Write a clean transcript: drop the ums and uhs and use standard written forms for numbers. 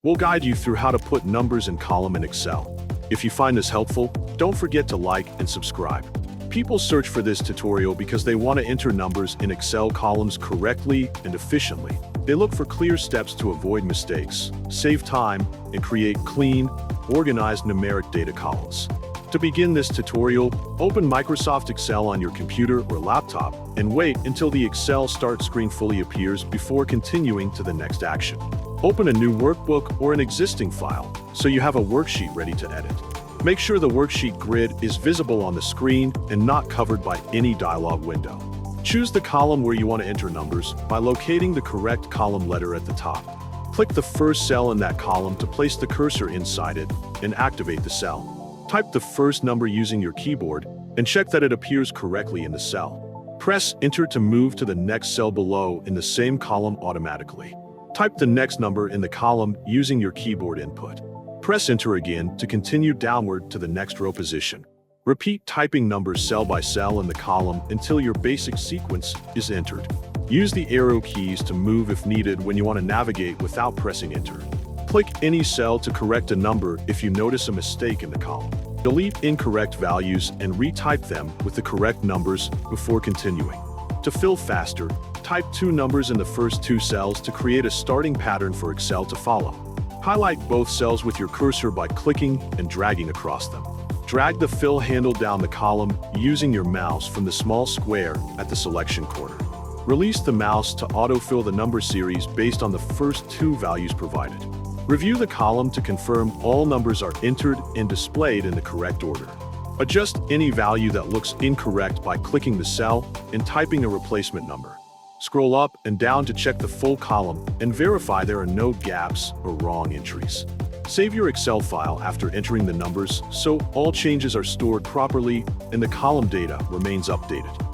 We'll guide you through how to put numbers in column in Excel. If you find this helpful, don't forget to like and subscribe. People search for this tutorial because they want to enter numbers in Excel columns correctly and efficiently. They look for clear steps to avoid mistakes, save time, and create clean, organized numeric data columns. To begin this tutorial, open Microsoft Excel on your computer or laptop and wait until the Excel Start screen fully appears before continuing to the next action. Open a new workbook or an existing file so you have a worksheet ready to edit. Make sure the worksheet grid is visible on the screen and not covered by any dialog window. Choose the column where you want to enter numbers by locating the correct column letter at the top. Click the first cell in that column to place the cursor inside it and activate the cell. Type the first number using your keyboard and check that it appears correctly in the cell. Press Enter to move to the next cell below in the same column automatically. Type the next number in the column using your keyboard input. Press Enter again to continue downward to the next row position. Repeat typing numbers cell by cell in the column until your basic sequence is entered. Use the arrow keys to move if needed when you want to navigate without pressing Enter. Click any cell to correct a number if you notice a mistake in the column. Delete incorrect values and retype them with the correct numbers before continuing. To fill faster, type 2 numbers in the first 2 cells to create a starting pattern for Excel to follow. Highlight both cells with your cursor by clicking and dragging across them. Drag the fill handle down the column using your mouse from the small square at the selection corner. Release the mouse to autofill the number series based on the first 2 values provided. Review the column to confirm all numbers are entered and displayed in the correct order. Adjust any value that looks incorrect by clicking the cell and typing a replacement number. Scroll up and down to check the full column and verify there are no gaps or wrong entries. Save your Excel file after entering the numbers so all changes are stored properly and the column data remains updated.